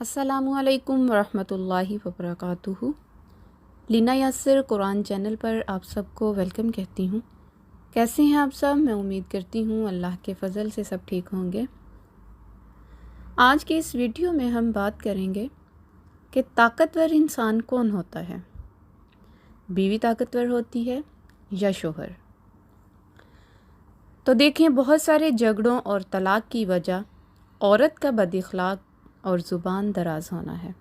अस्सलामु अलैकुम वरहमतुल्लाहि वबरकातुहू। लीना यासिर कुरान चैनल पर आप सबको वेलकम कहती हूँ। कैसे हैं आप सब? मैं उम्मीद करती हूँ अल्लाह के फ़ज़ल से सब ठीक होंगे। आज की इस वीडियो में हम बात करेंगे कि ताकतवर इंसान कौन होता है। बीवी ताकतवर होती है या शोहर? तो देखें, बहुत सारे झगड़ों और तलाक़ की वजह औरत का बदअख़लाक़ और ज़ुबान दराज होना है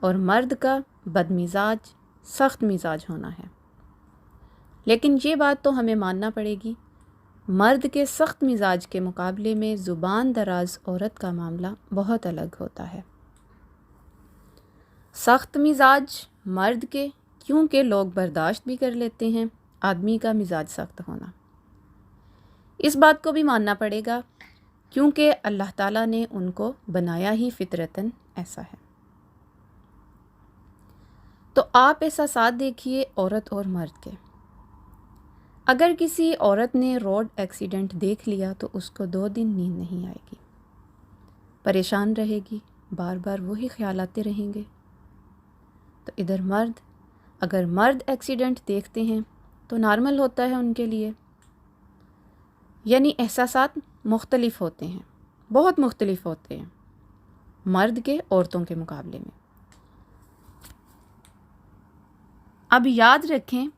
और मर्द का बदमिजाज सख्त मिजाज होना है। लेकिन ये बात तो हमें मानना पड़ेगी, मर्द के सख्त मिजाज के मुकाबले में ज़ुबान दराज औरत का मामला बहुत अलग होता है। सख्त मिजाज मर्द के, क्योंकि लोग बर्दाश्त भी कर लेते हैं आदमी का मिजाज सख्त होना। इस बात को भी मानना पड़ेगा क्योंकि अल्लाह ताला ने उनको बनाया ही फितरतन ऐसा है। तो आप एहसास देखिए औरत और मर्द के। अगर किसी औरत ने रोड एक्सीडेंट देख लिया तो उसको 2 दिन नींद नहीं आएगी, परेशान रहेगी, बार बार वही ख्याल आते रहेंगे। तो इधर मर्द, अगर मर्द एक्सीडेंट देखते हैं तो नॉर्मल होता है उनके लिए, यानी एहसासात मुख्तलिफ होते हैं, बहुत मुख्तलिफ होते हैं मर्द के औरतों के मुकाबले में। अब याद रखें,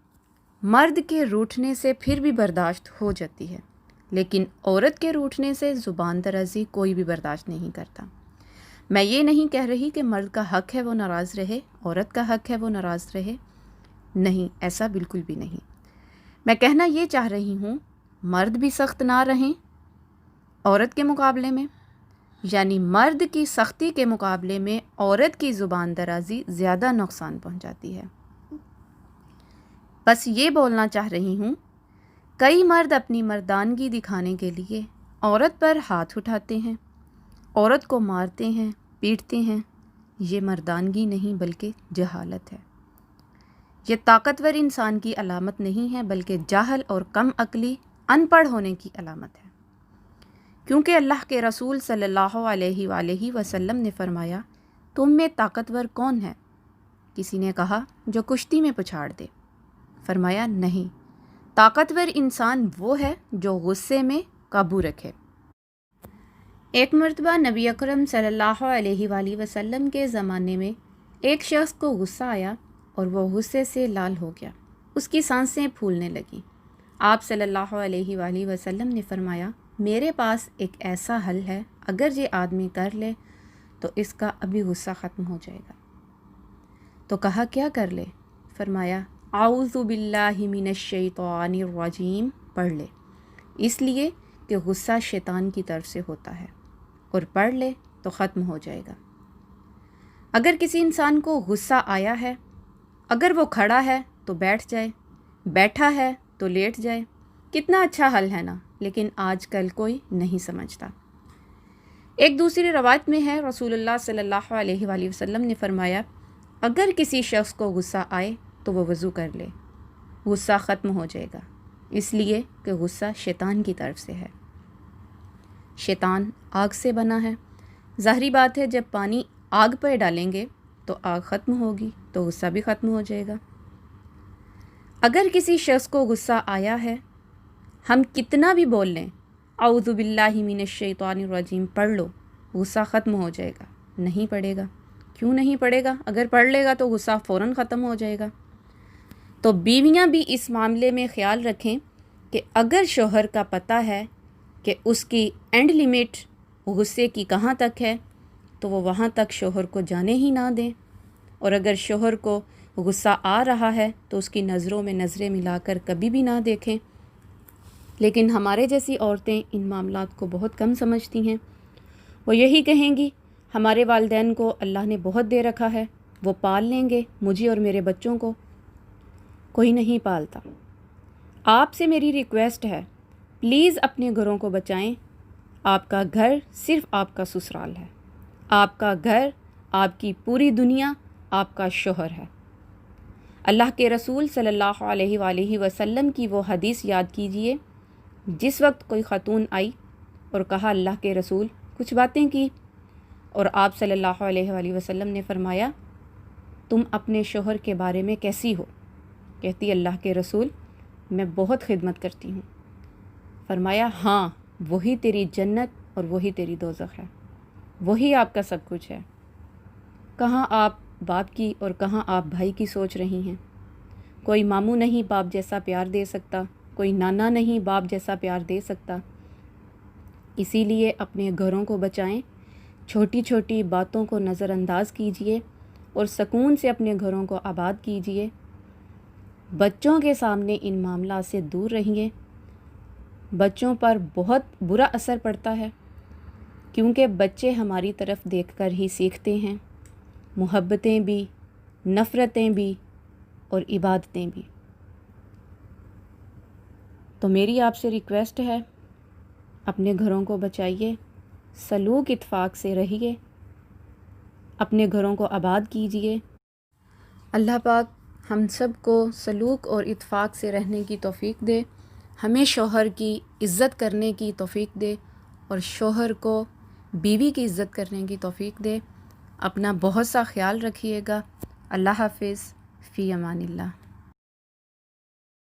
मर्द के रूठने से फिर भी बर्दाश्त हो जाती है, लेकिन औरत के रूठने से ज़ुबान दराज़ी कोई भी बर्दाश्त नहीं करता। मैं ये नहीं कह रही कि मर्द का हक़ है वो नाराज़ रहे, औरत का हक़ है वो नाराज़ रहे, नहीं, ऐसा बिल्कुल भी नहीं। मैं कहना ये चाह रही हूँ, मर्द भी सख्त ना रहें औरत के मुकाबले में, यानी मर्द की सख्ती के मुकाबले में औरत की ज़ुबान दराज़ी ज़्यादा नुकसान पहुँचाती है। बस ये बोलना चाह रही हूँ, कई मर्द अपनी मर्दानगी दिखाने के लिए औरत पर हाथ उठाते हैं, औरत को मारते हैं, पीटते हैं। ये मर्दानगी नहीं बल्कि जहालत है। ये ताकतवर इंसान की अलामत नहीं है बल्कि जाहल और कम अक्ली, अनपढ़ होने की अलामत है। क्योंकि अल्लाह के रसूल सल्लल्लाहु अलैहि वसल्लम ने फरमाया, तुम में ताकतवर कौन है? किसी ने कहा, जो कुश्ती में पछाड़ दे। फरमाया, नहीं, ताकतवर इंसान वो है जो गुस्से में काबू रखे। एक मरतबा नबी अकरम सल्लल्लाहु अलैहि वसल्लम के ज़माने में एक शख्स को गुस्सा आया और वो गुस्से से लाल हो गया, उसकी सांसें फूलने लगीं। आप सल्लल्लाहु अलैहि वसल्लम ने फरमाया, मेरे पास एक ऐसा हल है, अगर ये आदमी कर ले तो इसका अभी गुस्सा ख़त्म हो जाएगा। तो कहा, क्या कर ले? फरमाया, आऊज़ु बिल्लाहि मिनश शैतानिर रजीम पढ़ ले, इसलिए कि गुस्सा शैतान की तरफ से होता है, और पढ़ ले तो ख़त्म हो जाएगा। अगर किसी इंसान को गुस्सा आया है, अगर वो खड़ा है तो बैठ जाए, बैठा है तो लेट जाए। कितना अच्छा हल है ना, लेकिन आजकल कोई नहीं समझता। एक दूसरी रवायत में है, रसूलुल्लाह सल्लल्लाहु अलैहि वसल्लम ने फरमाया, अगर किसी शख्स को गुस्सा आए तो वो वज़ू कर ले, गुस्सा ख़त्म हो जाएगा, इसलिए कि गुस्सा शैतान की तरफ से है। शैतान आग से बना है, ज़ाहिरी बात है जब पानी आग पर डालेंगे तो आग ख़त्म होगी तो गुस्सा भी ख़त्म हो जाएगा। अगर किसी शख्स को गुस्सा आया है, हम कितना भी बोल लें, औज़ु बिल्लाहि मिनश शैतानिर रजीम पढ़ लो, गुस्सा ख़त्म हो जाएगा, नहीं पड़ेगा। क्यों नहीं पड़ेगा? अगर पढ़ लेगा तो गुस्सा फ़ौरन ख़त्म हो जाएगा। तो बीवियां भी इस मामले में ख़्याल रखें कि अगर शोहर का पता है कि उसकी एंड लिमिट गुस्से की कहाँ तक है, तो वो वहाँ तक शोहर को जाने ही ना दें। और अगर शोहर को गुस्सा आ रहा है तो उसकी नज़रों में नज़रें मिलाकर कभी भी ना देखें। लेकिन हमारे जैसी औरतें इन मामलात को बहुत कम समझती हैं। वो यही कहेंगी, हमारे वालिदैन को अल्लाह ने बहुत दे रखा है, वो पाल लेंगे मुझे और मेरे बच्चों को। कोई नहीं पालता। आपसे मेरी रिक्वेस्ट है, प्लीज़ अपने घरों को बचाएं। आपका घर सिर्फ़ आपका ससुराल है, आपका घर, आपकी पूरी दुनिया आपका शोहर है। अल्लाह के रसूल सल्लल्लाहु अलैहि वसल्लम की वो हदीस याद कीजिए, जिस वक्त कोई ख़ातून आई और कहा, अल्लाह के रसूल, कुछ बातें की, اور آپ صلی اللہ علیہ وآلہ وسلم نے فرمایا تم اپنے شوہر کے بارے میں کیسی ہو؟ کہتی اللہ کے رسول میں بہت خدمت کرتی ہوں۔ فرمایا ہاں وہی تیری جنت اور وہی تیری دوزخ ہے، وہی آپ کا سب کچھ ہے۔ کہاں آپ باپ کی اور کہاں آپ بھائی کی سوچ رہی ہیں؟ کوئی ماموں نہیں باپ جیسا پیار دے سکتا، کوئی نانا نہیں باپ جیسا پیار دے سکتا۔ اسی لیے اپنے گھروں کو بچائیں، چھوٹی چھوٹی باتوں کو نظر انداز کیجئے اور سکون سے اپنے گھروں کو آباد کیجئے۔ بچوں کے سامنے ان معاملات سے دور رہیے۔ بچوں پر بہت برا اثر پڑتا ہے کیونکہ بچے ہماری طرف دیکھ کر ہی سیکھتے ہیں، محبتیں بھی، نفرتیں بھی اور عبادتیں بھی۔ تو میری آپ سے ریکویسٹ ہے اپنے گھروں کو بچائیے، سلوک اتفاق سے رہیے، اپنے گھروں کو آباد کیجیے۔ اللہ پاک ہم سب کو سلوک اور اتفاق سے رہنے کی توفیق دے، ہمیں شوہر کی عزت کرنے کی توفیق دے اور شوہر کو بیوی کی عزت کرنے کی توفیق دے۔ اپنا بہت سا خیال رکھیے گا۔ اللہ حافظ، فی امان اللہ۔